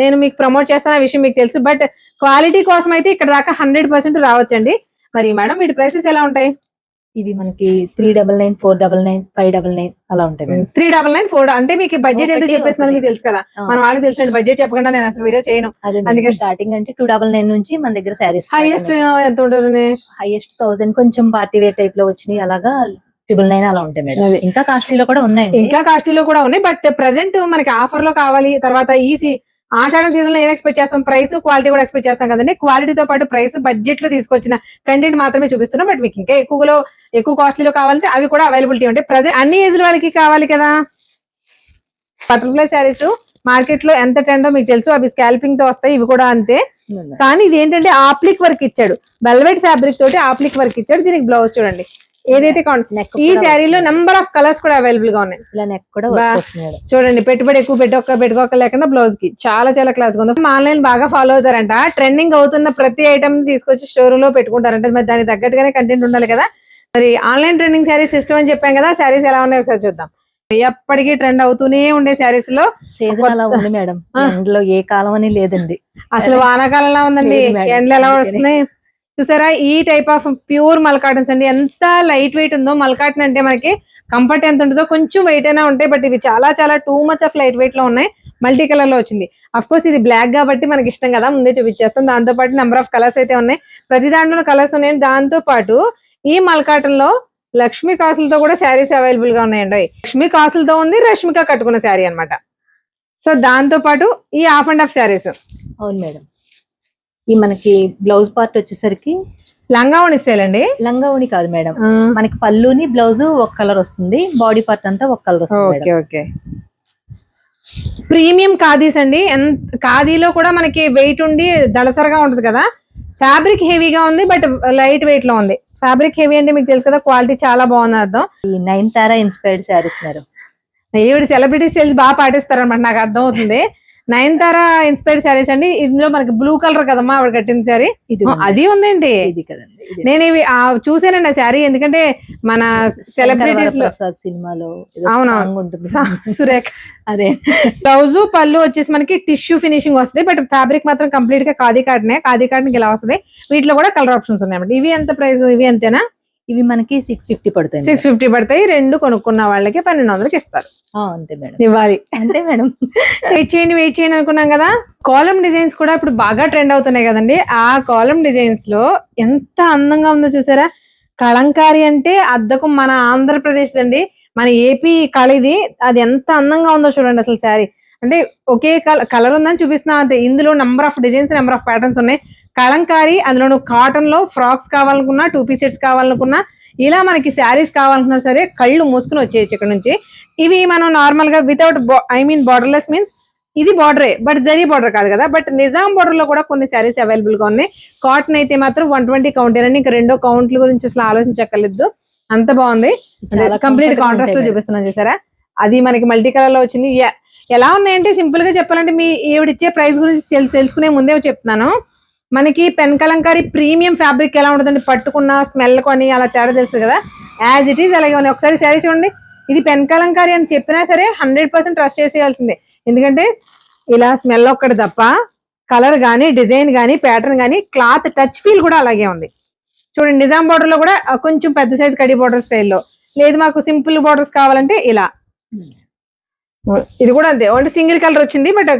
నేను మీకు ప్రమోట్ చేస్తాను, ఆ విషయం మీకు తెలుసు. బట్ క్వాలిటీ కోసం అయితే ఇక్కడ దాకా 100% రావచ్చండి. మరి మేడం వీటి ప్రైసెస్ ఎలా ఉంటాయి? ఇవి మనకి 399 499 599 అలా ఉంటాయి. 399 4 అంటే మీకు బడ్జెట్ ఎంత చెప్పేస్తున్నాను మీకు తెలుసు కదా, మన వాళ్ళకి తెలుసు. బడ్జెట్ చెప్పకుండా నేను అసలు వీడియో చేయను. అందుకే స్టార్టింగ్ అంటే 299 నుంచి మన దగ్గర శారీస్. హైయెస్ట్ ఎంత ఉంటుంది? హైయెస్ట్ 1000, కొంచెం పార్టీ వేర్ టైప్ లో వచ్చినాయి, అలాగా 999 అలా ఉంటాయి మేడం. ఇంకా కాస్ట్లీలో కూడా ఉన్నాయి, ఇంకా కాస్ట్లీలో కూడా ఉన్నాయి. బట్ ప్రెసెంట్ మనకి ఆఫర్ లో కావాలి. తర్వాత ఆషాఢం సీజన్ లో ఏం ఎక్స్పెక్ట్ చేస్తాం? ప్రైస్, క్వాలిటీ కూడా ఎక్స్పెక్ట్ చేస్తాం కదండి. క్వాలిటీతో పాటు ప్రైస్, బడ్జెట్ లో తీసుకొచ్చిన కంటెంట్ మాత్రమే చూపిస్తున్నాం. బట్ మీకు ఇంకా ఎక్కువ కాస్ట్లీలో కావాలంటే అవి కూడా అవైలబిలిటీ ఉంటాయి. ప్రెసెంట్ అన్ని ఏజ్ వాళ్ళకి కావాలి కదా. బటర్ఫ్లై శారీస్ మార్కెట్ లో ఎంత ట్రెండో మీకు తెలుసు. అవి స్కాల్పింగ్ తో వస్తాయి, ఇవి కూడా అంతే. కానీ ఇది ఏంటంటే ఆప్లిక్ వర్క్ ఇచ్చాడు, వెల్వెట్ ఫ్యాబ్రిక్ తోటి ఆప్లిక్ వర్క్ ఇచ్చాడు. దీనికి బ్లౌజ్ చూడండి ఏదైతే ఈ శారీలో నెంబర్ ఆఫ్ కలర్స్ కూడా అవైలబుల్ గా ఉన్నాయి. చూడండి, పెట్టుబడి ఎక్కువ పెట్టుకోక లేకుండా బ్లౌజ్ కి చాలా క్లాస్ గా ఉంది. ఆన్లైన్ బాగా ఫాలో అవుతారంట. ట్రెండింగ్ అవుతున్న ప్రతి ఐటమ్ తీసుకొచ్చి స్టోర్ లో పెట్టుకుంటారంట. మరి దానికి తగ్గట్టుగానే కంటెంట్ ఉండాలి కదా. మరి ఆన్లైన్ ట్రెండింగ్ శారీస్ ఇష్టం అని చెప్పాం కదా, శారీస్ ఎలా ఉన్నాయో ఒకసారి చూద్దాం. ఎప్పటికీ ట్రెండ్ అవుతూనే ఉండే శారీస్ లో సీజన్ అలా ఉంది మేడం, ఎండలో ఏ కాలం అని లేదండి. అసలు వానాకాలంలో ఉందండి, లేదు మేడం. ఎండలు ఎలా వస్తున్నాయి చూసారా. ఈ టైప్ ఆఫ్ ప్యూర్ మల్కాటన్స్ అండి, ఎంత లైట్ వెయిట్ ఉందో. మల్కాటన్ అంటే మనకి కంఫర్ట్ ఎంత ఉంటుందో, కొంచెం వెయిట్ అయినా ఉంటాయి, బట్ ఇవి చాలా చాలా too much of light weight లో ఉన్నాయి. మల్టీ కలర్ లో వచ్చింది. అఫ్ కోర్స్ ఇది బ్లాక్ కాబట్టి మనకి ఇష్టం కదా, ముందే చూపించేస్తాం. దాంతో పాటు నెంబర్ ఆఫ్ కలర్స్ అయితే ఉన్నాయి, ప్రతి దాంట్లో కలర్స్ ఉన్నాయి. దాంతో పాటు ఈ మల్కాటన్ లో లక్ష్మీ కాసులతో కూడా శారీస్ అవైలబుల్ గా ఉన్నాయండి. లక్ష్మీ కాసులతో ఉంది, రష్మిక కట్టుకున్న శారీ అన్నమాట. సో దాంతో పాటు ఈ హాఫ్ అండ్ హాఫ్ శారీస్. అవును మేడం, ఈ మనకి బ్లౌజ్ పార్ట్ వచ్చేసరికి లంగా ఓణి స్టైల్ అండి. లంగా ఓణి కాదు మేడం, మనకి పళ్ళుని బ్లౌజ్ ఒక కలర్ వస్తుంది, బాడీ పార్ట్ అంతా ఒక కలర్ వస్తుంది. Okay okay. ప్రీమియం ఖాదీస్ అండి. ఖాదీలో కూడా మనకి వెయిట్ ఉండి దళసరగా ఉంటుంది కదా. ఫ్యాబ్రిక్ హెవీగా ఉంది, బట్ లైట్ వెయిట్ లో ఉంది. ఫ్యాబ్రిక్ హెవీ అంటే మీకు తెలుసు కదా, క్వాలిటీ చాలా బాగుంది అర్థం. ఈ నయనతార ఇన్స్పైర్డ్ శారీస్ మేడం. ఈవిడ సెలబ్రిటీ స్టైల్స్ బాగా పాటిస్తారనమాట, నాకు అర్థం అవుతుంది. నయనతార ఇన్స్పైర్డ్ శారీస్ అండి. ఇందులో మనకి బ్లూ కలర్ కదమ్మా ఆవిడ కట్టిన శారీ, అది ఉందండి. ఇది కదండి, నేను ఇవి చూసానండి ఆ శారీ, ఎందుకంటే మన సెలబ్రిటీస్ లో సినిమాలో అవునవును సురేఖ అదే. బ్లౌజ్ పళ్ళు వచ్చేసి మనకి టిష్యూ ఫినిషింగ్ వస్తుంది, బట్ ఫ్యాబ్రిక్ మాత్రం కంప్లీట్ గా ఖాదీ కాటనే. ఖాదీ కాటన్ ఇలా వస్తుంది. వీటిలో కూడా కలర్ ఆప్షన్స్ ఉన్నాయి. ఇవి ఎంత ప్రైస్? ఇవి అంతేనా? ఇవి మనకి 650 పడతాయి. 650 పడతాయి. రెండు కొనుక్కున్న వాళ్ళకి 1200కి ఇస్తారు. అంతే మేడం, ఇవ్వాలి. అంతే మేడం. వెయిట్ చేయండి అనుకున్నాం కదా. కాలమ్ డిజైన్స్ కూడా ఇప్పుడు బాగా ట్రెండ్ అవుతున్నాయి కదండి. ఆ కాలమ్ డిజైన్స్ లో ఎంత అందంగా ఉందో చూసారా. కలంకారీ అంటే అద్దకు మన ఆంధ్రప్రదేశ్ అండి, మన ఏపీ కళిది. అది ఎంత అందంగా ఉందో చూడండి అసలు. శారీ అంటే ఒకే కలర్ ఉందని చూపిస్తున్నా అంతే. ఇందులో number of designs, number of patterns ఉన్నాయి. కలంకారీ, అందులో కాటన్ లో ఫ్రాక్స్ కావాలనుకున్నా, 2 పీస్ సెట్స్ కావాలనుకున్నా, ఇలా మనకి శారీస్ కావాలనుకున్నా సరే కళ్ళు మూసుకుని వచ్చేయచ్చు ఇక్కడ నుంచి. ఇవి మనం నార్మల్ గా వితౌట్ బార్డర్లెస్ మీన్స్ ఇది బార్డరే, బట్ జరీ బార్డర్ కాదు కదా. బట్ నిజాం బార్డర్ లో కూడా కొన్ని శారీస్ అవైలబుల్ గా ఉన్నాయి. కాటన్ అయితే మాత్రం 120 కౌంట్ అండి. ఇంకా రెండో కౌంట్ల గురించి అసలు ఆలోచించక్కర్లేదు, అంత బాగుంది. కంప్లీట్ కాంట్రాస్ట్ లో చూపిస్తున్నాను చూసారా. అది మనకి మల్టీ కలర్ లో వచ్చింది. ఎలా ఉన్నాయంటే సింపుల్ గా చెప్పాలంటే, మీ ఈవిడిచ్చే ప్రైస్ గురించి తెలుసుకునే ముందే చెప్తున్నాను. మనకి పెన్ కలంకారీ ప్రీమియం ఫ్యాబ్రిక్ ఎలా ఉంటుందండి, పట్టుకున్న స్మెల్ కొని అలా తేడా తెలుసు కదా. యాజ్ ఇట్ ఈస్ అలాగే ఉన్నాయి. ఒకసారి శారీ చూడండి. ఇది పెన్ కలంకారీ అని చెప్పినా సరే 100% ట్రస్ట్ చేసేయాల్సిందే. ఎందుకంటే ఇలా స్మెల్ ఒక్కటి తప్ప కలర్ గానీ, డిజైన్ గానీ, ప్యాటర్న్ గానీ, క్లాత్ టచ్ ఫీల్ కూడా అలాగే ఉంది. చూడండి, నిజాం బార్డర్ లో కూడా కొంచెం పెద్ద సైజ్ కడి బార్డర్ స్టైల్లో. లేదు మాకు సింపుల్ బార్డర్స్ కావాలంటే ఇలా. ఇది కూడా అంతే, ఓన్లీ సింగిల్ కలర్ వచ్చింది, బట్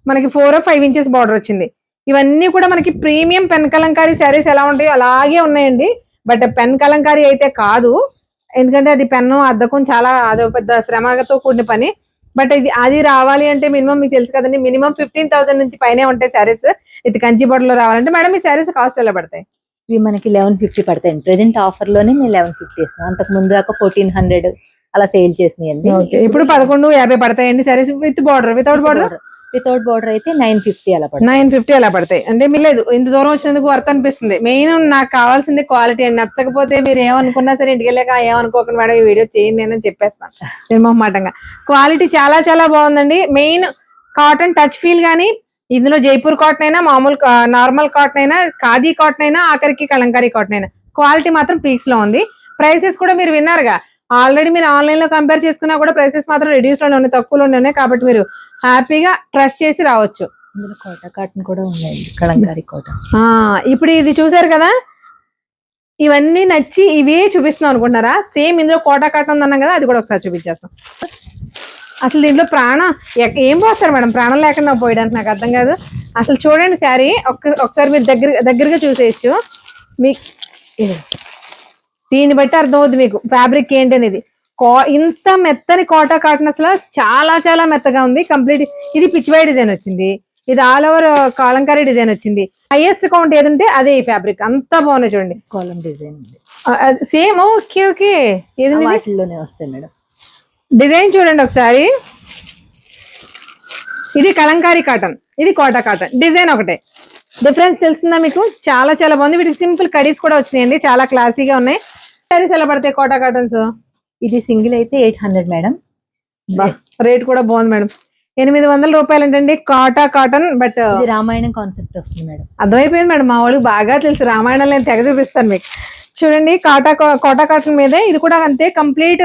మనకి 4 or 5 inches బార్డర్ వచ్చింది. ఇవన్నీ కూడా మనకి ప్రీమియం పెన్ కలంకారీ శారీస్ ఎలా ఉంటాయో అలాగే ఉన్నాయండి. బట్ పెన్ కలంకారీ అయితే కాదు, ఎందుకంటే అది పెన్ను అద్దకం చాలా అదో పెద్ద శ్రమతో కూడిన పని. బట్ అది రావాలి అంటే మినిమం మీకు తెలుసు కదండి, మినిమం 15,000 నుంచి పైనే ఉంటాయి శారీస్. ఇది కంచి బోర్డర్ లో రావాలంటే. మేడం ఈ శారీస్ కాస్ట్ ఎలా పడతాయి? ఇవి మనకి 1150 పడతాయండి. ప్రెసెంట్ ఆఫర్ లోనే మేము 1150 ఇస్తాం. అంతకు ముందు దాకా 1400 అలా సేల్ చేసినాయండి. ఇప్పుడు 1150 పడతాయండి saris with border. Without border అయితే 950 అలా పడతాయి. 950 అలా పడతాయి. అంటే మీరు లేదు, ఇంత దూరం వచ్చినందుకు వర్త్ అనిపిస్తుంది. మెయిన్ నాకు కావాల్సింది క్వాలిటీ అండి. నచ్చకపోతే మీరు ఏమనుకున్నా సరే ఇంటికి వెళ్ళాక ఏమనుకోకుండా మేడం ఈ వీడియో చేయండి అని చెప్పేస్తాను నిర్మోహమాటంగా. క్వాలిటీ చాలా చాలా బాగుందండి. మెయిన్ కాటన్ టచ్ ఫీల్ గానీ, ఇందులో జైపూర్ కాటన్ అయినా, మామూలు నార్మల్ కాటన్ అయినా, ఖాదీ కాటన్ అయినా, ఆఖరికి కలంకారీ కాటన్ అయినా క్వాలిటీ మాత్రం పీక్స్ లో ఉంది. ప్రైసెస్ కూడా మీరు విన్నారుగా, ఆల్రెడీ మీరు ఆన్లైన్ లో కంపేర్ చేసుకున్నా కూడా ప్రైసెస్ మాత్రం రిడ్యూస్ లోనే ఉన్నాయి, తక్కువలోనే ఉన్నాయి. కాబట్టి మీరు హ్యాపీగా ట్రస్ట్ చేసి రావచ్చు. ఇందులో కోటా కాటన్ కూడా ఉన్నాయండి, కలంకారీ కాటన్. ఇప్పుడు ఇది చూసారు కదా, ఇవన్నీ నచ్చి ఇవే చూపిస్తున్నాం అనుకుంటున్నారా? సేమ్ ఇందులో కోటా కాటన్ అన్నాం కదా, అది కూడా ఒకసారి చూపించేస్తాం. అసలు దీంట్లో ప్రాణం ఏం పోస్తారు మేడం, ప్రాణం లేకుండా పోయడానికి నాకు అర్థం కాదు. అసలు చూడండి శారీ ఒకసారి మీరు దగ్గరగా చూసేయచ్చు. మీకు దీన్ని బట్టి అర్థమవుద్ది మీకు ఫ్యాబ్రిక్ ఏంటి అనేది. ఇంత మెత్తని కోటా కాటన్ అసలు చాలా చాలా మెత్తగా ఉంది. కంప్లీట్ ఇది పిచ్చివాయి డిజైన్ వచ్చింది, ఇది ఆల్ ఓవర్ కలంకారీ డిజైన్ వచ్చింది. హైయెస్ట్ కౌంట్ ఏదంటే అదే ఈ ఫ్యాబ్రిక్. అంతా బాగున్నాయి చూడండి. కాలం డిజైన్ సేమ్. ఓకే ఓకే, ఏదండి వాటిల్లోనే వస్తాయి మేడం. డిజైన్ చూడండి ఒకసారి. ఇది కలంకారీ కాటన్, ఇది కోటా కాటన్. డిజైన్ ఒకటే, డిఫరెన్స్ తెలుస్తుందా మీకు? చాలా చాలా బాగుంది. వీటికి సింపుల్ కడీస్ కూడా వచ్చినాయండి, చాలా క్లాసీగా ఉన్నాయి. సారీస్ ఎలా పడతాయి కోటా కాటన్స్? ఇది సింగిల్ అయితే 800 మేడం. రేట్ కూడా బాగుంది మేడం. 800 రూపాయలు అంటండి Kota cotton. But Ramayanam concept వస్తుంది మేడం. అర్థమైపోయింది మేడం, మా వాళ్ళకి బాగా తెలుసు రామాయణం. నేను తెగ చూపిస్తాను మీకు. చూడండి కోటా కాటన్ మీదే ఇది కూడా అంతే కంప్లీట్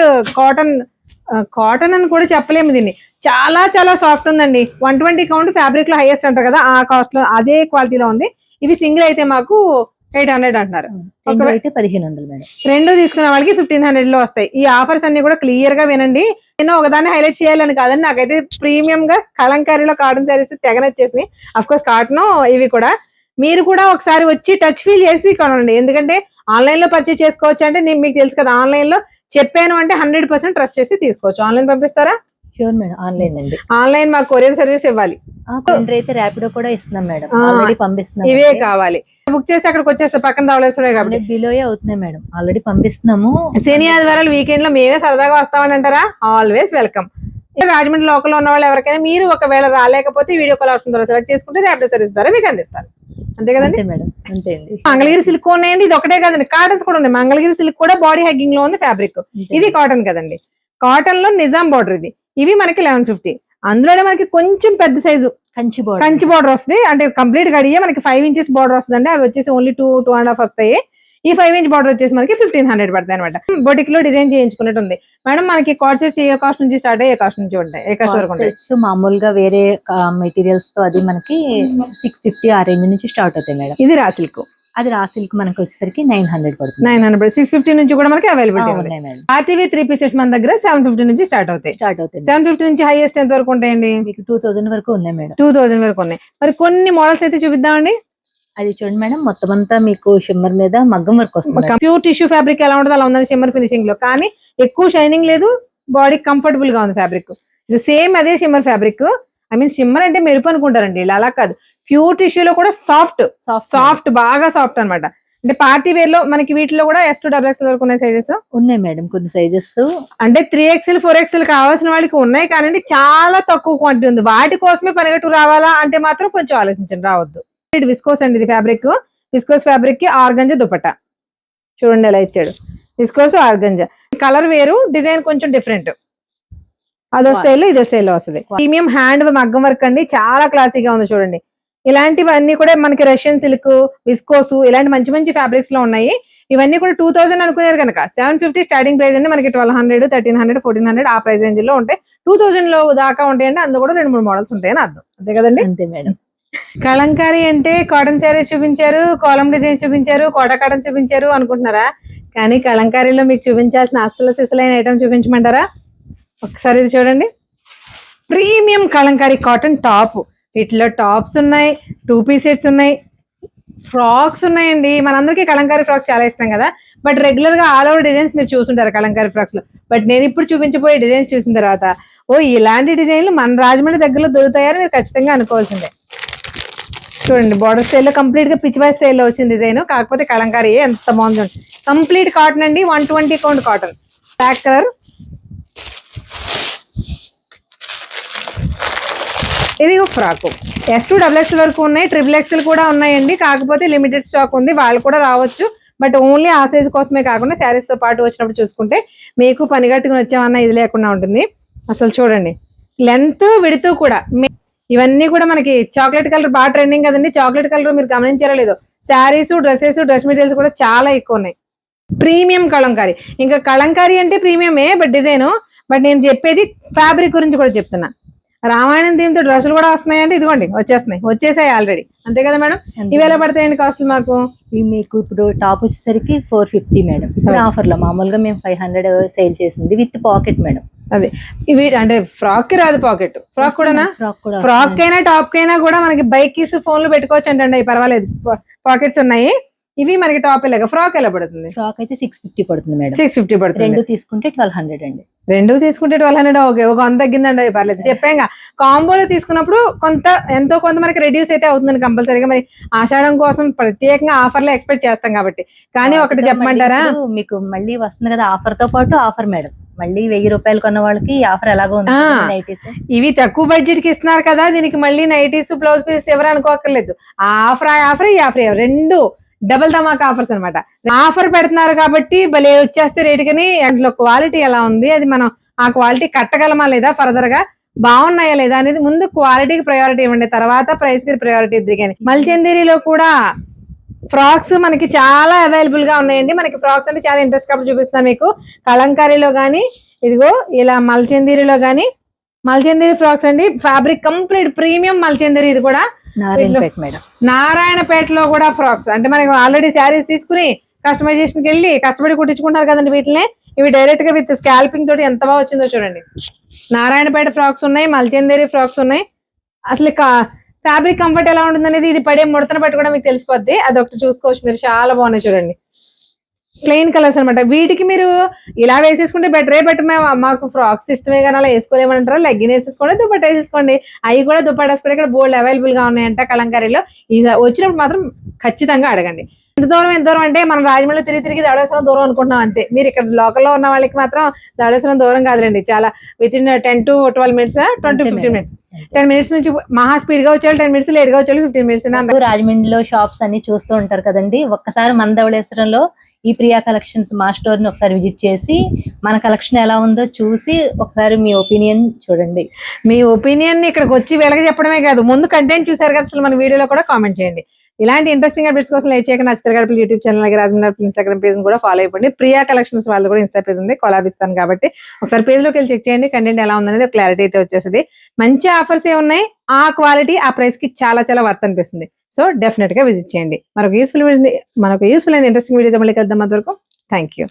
కాటన్ అని కూడా చెప్పలేము దీన్ని. చాలా చాలా సాఫ్ట్ ఉందండి. 120 కౌంట్ ఫ్యాబ్రిక్ లో హైయెస్ట్ అంటారు కదా, ఆ కాస్ట్ లో అదే క్వాలిటీలో ఉంది. ఇవి సింగిల్ అయితే మాకు 800 అంటున్నారు. అయితే 1500 మేడం. రెండు తీసుకున్న వాళ్ళకి 1500 లో వస్తాయి. ఈ ఆఫర్స్ అన్ని కూడా క్లియర్ గా వినండి. నేను ఒకదాన్ని హైలైట్ చేయాలని కాదండి, నాకైతే ప్రీమియం గా కలంకారీలో కాటన్ శారీస్ తెగనొచ్చేసినాయి. అఫ్ కోర్స్ కాటన్ ఇవి కూడా మీరు కూడా ఒకసారి వచ్చి టచ్ ఫీల్ చేసి కొనండి. ఎందుకంటే ఆన్లైన్ లో పర్చేస్ చేసుకోవచ్చు అంటే నేను మీకు తెలుసు కదా, ఆన్లైన్ లో చెప్పాను అంటే 100% ట్రస్ట్ చేసి తీసుకోవచ్చు. ఆన్లైన్ పంపిస్తారా? షూర్ మేడం, ఆన్లైన్ అండి. ఆన్లైన్ మాకు కొరియర్ సర్వీస్ ఇవ్వాలి. అయితే ర్యాపిడో కూడా ఇస్తున్నాం మేడం, ఆల్రెడీ పంపిస్తున్నాం. ఇవే కావాలి బుక్ చేస్తే అక్కడికి వచ్చేస్తే పక్కన రావలేసుడే కాబట్టి బిలోయే అవుతున్నాయి మేడం, ఆల్రెడీ పంపిస్తున్నాము. శని ఆదివారాలు వీకెండ్ లో మేమే సరదాగా వస్తామని అంటారా? Always welcome. రాజమండ్రి లోకల్ ఉన్న వాళ్ళు ఎవరికైనా మీరు ఒకవేళ రాలేకపోతే వీడియో కాల్ ఆప్షన్ ద్వారా సెలెక్ట్ చేసుకుంటే ర్యాపిడో సర్వీస్ ద్వారా మీకు అందిస్తారు. అంతే కదండి మేడం? అంతే అండి. మంగళగిరి సిల్క్ ఉన్నాయండి, ఇది ఒకటే కదండి, కాటన్స్ కూడా ఉన్నాయి. మంగళగిరి సిల్క్ కూడా బాడీ హగ్గింగ్ లో ఉంది ఫ్యాబ్రిక్. ఇది కాటన్ కదండి, కాటన్ లో నిజాం బార్డర్ ఇది. ఇవి మనకి 1150. అందులోనే మనకి కొంచెం పెద్ద సైజు కంచి బార్డర్ వస్తుంది. అంటే కంప్లీట్ గడియే మనకి 5 ఇంచెస్ బార్డర్ వస్తుంది. అవి వచ్చేసి ఓన్లీ 2.5 వస్తాయి. ఈ 5 ఇంచ్ బార్డర్ వచ్చేసి మనకి 1500 పడతాయి అనమాట. బొటిక్ లో డిజైన్ చేయించుకున్నట్టు ఉంది మేడం. మనకి కాట్ సెట్స్ ఏ కాస్ట్ నుంచి స్టార్ట్ అయ్యి ఏ కాస్ట్ నుంచి ఉంటాయి? ఏ కాస్ట్ వరకు ఉంటాయి? మామూలుగా వేరే మెటీరియల్స్ తో అది మనకి 650 ఆ రేంజ్ నుంచి స్టార్ట్ అవుతాయి మేడం. ఇది రా సిల్క్, అది రా సిల్క్ మనకి వచ్చేసరికి 900 పడుతుంది. 900 650 నుంచి కూడా మనకి అవైలబిలిటీ ఉన్నాయి మేడం. ఆర్టీవీ 3 పీసెస్ మన దగ్గర 750 నుంచి స్టార్ట్ అవుతాయి. 750 నుంచి హైయెస్ట్ ఎంత వరకు ఉంటాయండి? మీకు 2000 వరకు ఉన్నాయి మేడం. 2000 వరకు ఉన్నాయి. మరి కొన్ని మోడల్స్ అయితే చూపిద్దామండి. అది చూడండి మేడం, మొత్తం అంతా మీకు షిమ్మర్ మీద మగ్గం వర్క్ వస్తుంది. ప్యూర్ టిష్యూ ఫ్యాబ్రిక్ ఎలా ఉంటుందో అలా ఉందని షిమ్మర్ ఫినిషింగ్ లో, కానీ ఎక్కువ షైనింగ్ లేదు, బాడీ కంఫర్టబుల్ గా ఉంది ఫ్యాబ్రిక్. ఇది సేమ్ అదే shimmer fabric. I mean shimmer అంటే మెరుపు అనుకుంటారండి, ఇలా అలా కాదు. ప్యూర్ టిష్యూలో కూడా సాఫ్ట్ బాగా సాఫ్ట్ అనమాట. అంటే పార్టీ వేర్ లో మనకి వీటిలో కూడా S to XXL వరకు ఉన్నాయి సైజెస్ ఉన్నాయి మేడం. కొన్ని సైజెస్ అంటే 3XL 4XL కావాల్సిన వాళ్ళకి ఉన్నాయి, కానీ చాలా తక్కువ క్వాంటిటీ ఉంది. వాటి కోసమే పనిగట్టు రావాలా అంటే మాత్రం కొంచెం ఆలోచించండి, రావద్దు. విస్కోస్ అండి ఇది ఫ్యాబ్రిక్. విస్కోస్ ఫ్యాబ్రిక్ కి ఆర్గంజా దుపట్టా చూడండి ఎలా ఇచ్చాడు. విస్కోస్ ఆర్గంజా కలర్ వేరు, డిజైన్ కొంచెం డిఫరెంట్. అదో స్టైల్లో ఇదో స్టైల్లో వస్తుంది. ప్రీమియం హ్యాండ్ మగ్గం వర్క్ అండి, చాలా క్లాసీగా ఉంది చూడండి. ఇలాంటివన్నీ కూడా మనకి రష్యన్ సిల్క్, విస్కోస్ ఇలాంటి మంచి మంచి ఫ్యాబ్రిక్స్ లో ఉన్నాయి. ఇవన్నీ కూడా 2000 అనుకునేది కనుక 750 స్టార్టింగ్ ప్రైస్ అండి. మనకి 1200, 1300, 1400 ఆ ప్రైస్ రేంజ్ లో ఉంటాయి. 2000 లో దాకా ఉంటాయండి. అందులో కూడా 2-3 మోడల్స్ ఉంటాయని అర్థం. అంతే కదండి? అంతే మేడం. కలంకారీ అంటే కాటన్ శారీస్ చూపించారు, కాలమ్ డిజైన్ చూపించారు, కోటా కాటన్ చూపించారు అనుకుంటున్నారా? కానీ కలంకారీలో మీకు చూపించాల్సిన అసలు సిసలైన ఐటమ్ చూపించమంటారా? ఒకసారి ఇది చూడండి, ప్రీమియం కలంకారీ కాటన్ టాప్. వీటిలో టాప్స్ ఉన్నాయి, 2 పీస్ సెట్స్ ఉన్నాయి, ఫ్రాక్స్ ఉన్నాయండి. మనందరికీ కలంకారీ ఫ్రాక్స్ చాలా ఇష్టం కదా, బట్ రెగ్యులర్ గా ఆల్ ఓవర్ డిజైన్స్ మీరు చూసుంటారు కలంకారీ ఫ్రాక్స్ లో. బట్ నేను ఇప్పుడు చూపించబోయే డిజైన్స్ చూసిన తర్వాత ఓ ఇలాంటి డిజైన్లు మన రాజమండ్రి దగ్గరలో దొరుకుతాయని మీరు ఖచ్చితంగా అనుకోవాల్సిందే. చూడండి, బార్డర్ స్టైల్లో కంప్లీట్ గా పిచ్ బాయ్ స్టైల్లో వచ్చిన డిజైన్, కాకపోతే కలంకారీ ఎంత బాగుంది. కంప్లీట్ కాటన్ అండి, 120 కౌంట్ కాటన్. బ్లాక్ కలర్, ఇది ఫ్రాక్. S to XXL వరకు ఉన్నాయి, XXL కూడా ఉన్నాయండి. కాకపోతే లిమిటెడ్ స్టాక్ ఉంది, వాళ్ళు కూడా రావచ్చు. బట్ ఓన్లీ ఆ సైజ్ కోసమే కాకుండా శారీస్ తో పాటు వచ్చినప్పుడు చూసుకుంటే మీకు పని కట్టుకుని వచ్చామన్నా ఇది లేకుండా ఉంటుంది. అసలు చూడండి, లెంత్ విడుతూ కూడా ఇవన్నీ కూడా మనకి చాక్లెట్ కలర్ బాగా ట్రెండింగ్ కదండి. చాక్లెట్ కలర్ మీరు గమనించారో లేదో, శారీస్, డ్రెస్సెస్, డ్రెస్ మెటీరియల్స్ కూడా చాలా ఎక్కువ ఉన్నాయి. ప్రీమియం కలంకారీ. ఇంకా కలంకారీ అంటే ప్రీమియమే, బట్ డిజైన్. బట్ నేను చెప్పేది ఫ్యాబ్రిక్ గురించి కూడా చెప్తున్నా. రామాయణం దీంతో డ్రెస్సులు కూడా వస్తున్నాయంటే ఇదిగోండి వచ్చేసాయి ఆల్రెడీ. అంతే కదా మేడం? ఇవి ఎలా పడతాయండి కాస్ట్లు మాకు? మీకు ఇప్పుడు టాప్ వచ్చేసరికి 450 మేడం. ఆఫర్ లో మామూలుగా మేము 500 సేల్ చేసింది విత్ పాకెట్ మేడం. అదే ఇవి అంటే ఫ్రాక్ కి రాదు పాకెట్. ఫ్రాక్ కూడానా? ఫ్రాక్ అయినా టాప్ కైనా కూడా మనకి బైక్ ఫోన్లు పెట్టుకోవచ్చు అంటే పర్వాలేదు, పాకెట్స్ ఉన్నాయి. ఇవి మనకి టాప్ ఇలాగా. ఫ్రాక్ ఎలా పడుతుంది? ఫ్రాక్ అయితే 650 పడుతుంది మేడం. 650 పడుతుంది. రెండు తీసుకుంటే 1200 అండి. రెండు తీసుకుంటే 1200. ఓకే, ఒక 100 తగ్గిందండి, పర్లేదు. చెప్పాగా కాంబోలో తీసుకున్నప్పుడు ఎంతో కొంత మనకి రెడ్యూస్ అయితే అవుతుందండి కంపల్సరీగా. మరి ఆషాఢం కోసం ప్రత్యేకంగా ఆఫర్లు ఎక్స్పెక్ట్ చేస్తాం కాబట్టి. కానీ ఒకటి చెప్పమంటారా, మీకు మళ్ళీ వస్తుంది కదా ఆఫర్ తో పాటు ఆఫర్ మేడం. మళ్ళీ 1000 రూపాయలు కొన్న వాళ్ళకి ఆఫర్ ఎలాగో ఉంది. ఇవి తక్కువ బడ్జెట్ కి ఇస్తున్నారు కదా, దీనికి మళ్ళీ నైటీస్, బ్లౌజ్ పీస్ ఎవరు అనుకోకర్లేదు. ఆ ఆఫర్ ఈ ఆఫర్ రెండు డబుల్ ధమాకా ఆఫర్స్ అనమాట. ఆఫర్ పెడుతున్నారు కాబట్టి భలే వచ్చేస్తే రేటు. కానీ అందులో క్వాలిటీ ఎలా ఉంది, అది మనం ఆ క్వాలిటీ కట్టగలమా లేదా, ఫర్దర్ గా బాగున్నాయా లేదా అనేది ముందు క్వాలిటీకి ప్రయారిటీ ఇవ్వండి, తర్వాత ప్రైస్ కి ప్రయారిటీ ఇద్దరు. కానీ మల్చందేరిలో కూడా ఫ్రాక్స్ మనకి చాలా అవైలబుల్ గా ఉన్నాయండి. మనకి ఫ్రాక్స్ అంటే చాలా ఇంట్రెస్ట్ కాబట్టి చూపిస్తాను మీకు. కలంకారీలో గానీ, ఇదిగో ఇలా మల్చందీరిలో గానీ, మల్చందీరి ఫ్రాక్స్ అండి. Fabric complete premium Malchanderi. ఇది కూడా నారాయణపేట మేడం. నారాయణపేటలో కూడా ఫ్రాక్స్ అంటే మనకి ఆల్రెడీ శారీస్ తీసుకుని కస్టమైజేషన్ కి వెళ్ళి కష్టపడి కుట్టించుకుంటారు కదండి వీటిని. ఇవి డైరెక్ట్ గా విత్ స్కాల్పింగ్ తోటి ఎంత బాగా వచ్చిందో చూడండి. నారాయణపేట ఫ్రాక్స్ ఉన్నాయి, మల్చందేరి ఫ్రాక్స్ ఉన్నాయి. అసలు ఫ్యాబ్రిక్ కంఫర్ట్ ఎలా ఉంటుంది అనేది ఇది పడే ముడతను బట్టి కూడా మీకు తెలిసిపోద్ది. అదొకటి చూసుకోవచ్చు మీరు. చాలా బాగున్నాయి చూడండి. ప్లెయిన్ కలర్స్ అనమాట. వీటికి మీరు ఇలా వేసేసుకుంటే బెటరే. బట్ మేము మాకు ఫ్రాక్స్ ఇష్టమే కానీ అలా వేసుకోలేమంటారా, లెగ్గిన్ వేసేసుకోండి, దుప్పట్ట వేసేసుకోండి. అవి కూడా దుప్పటాస్ కూడా ఇక్కడ బోల్డ్ అవైలబుల్ గా ఉన్నాయంట కలంకారీలో. వచ్చినప్పుడు మాత్రం ఖచ్చితంగా అడగండి. ఎంత దూరం అంటే మనం రాజమండ్రిలో తిరిగి ధవళేశ్వరం దూరం అనుకుంటున్నాం అంతే. మీరు ఇక్కడ లోకల్లో ఉన్న వాళ్ళకి మాత్రం ధవళేశ్వరం దూరం కాదులేండి. చాలా with in 10 to 12 minutes, 10 to 15 minutes. 10 minutes నుంచి మహా స్పీడ్ గా వచ్చేవాళ్ళు 10 minutes, లేట్ గా వచ్చేవాళ్ళు 15 minutes. రాజమండ్రిలో షాప్స్ అన్ని చూస్తూ ఉంటారు కదండి. ఒక్కసారి మన ధవళేశ్వరంలో ఈ ప్రియా కలెక్షన్స్ మా స్టోర్ ని ఒకసారి విజిట్ చేసి మన కలెక్షన్ ఎలా ఉందో చూసి ఒకసారి మీ ఒపీనియన్ చూడండి. మీ ఒపీనియన్ ఇక్కడికి వచ్చి వీళ్ళకి చెప్పడమే కాదు, ముందు కంటెంట్ చూసారు కదా అసలు మన వీడియోలో కూడా కామెంట్ చేయండి. ఇలాంటి ఇంట్రెస్టింగ్ అప్డేట్స్ కోసం లైక్ చేయకుండా చిత్ర గడపలు యూట్యూబ్ ఛానల్, అలాగే రాజమండ్రి ఇన్స్టాగ్రామ్ పేజ్ కూడా ఫాలో అయిపోండి. ప్రియా కలెక్షన్స్ వాళ్ళు కూడా ఇన్స్టా పేజ్ ఉంది, కొలాబ్ ఇస్తాను కాబట్టి ఒకసారి పేజ్ లోకి వెళ్ళి చెక్ చేయండి. కంటెంట్ ఎలా ఉందనేది క్లారిటీ అయితే వచ్చేసింది. మంచి ఆఫర్స్ ఏ ఉన్నాయి. ఆ క్వాలిటీ ఆ ప్రైస్ కి చాలా చాలా వర్త్ అనిపిస్తుంది. సో డెఫినెట్ గా విజిట్ చేయండి. మనకు యూస్ఫుల్ అండ్ ఇంట్రెస్టింగ్ వీడియోతో మళ్ళీ కలుద్దాం. అంతవరకు థ్యాంక్ యూ.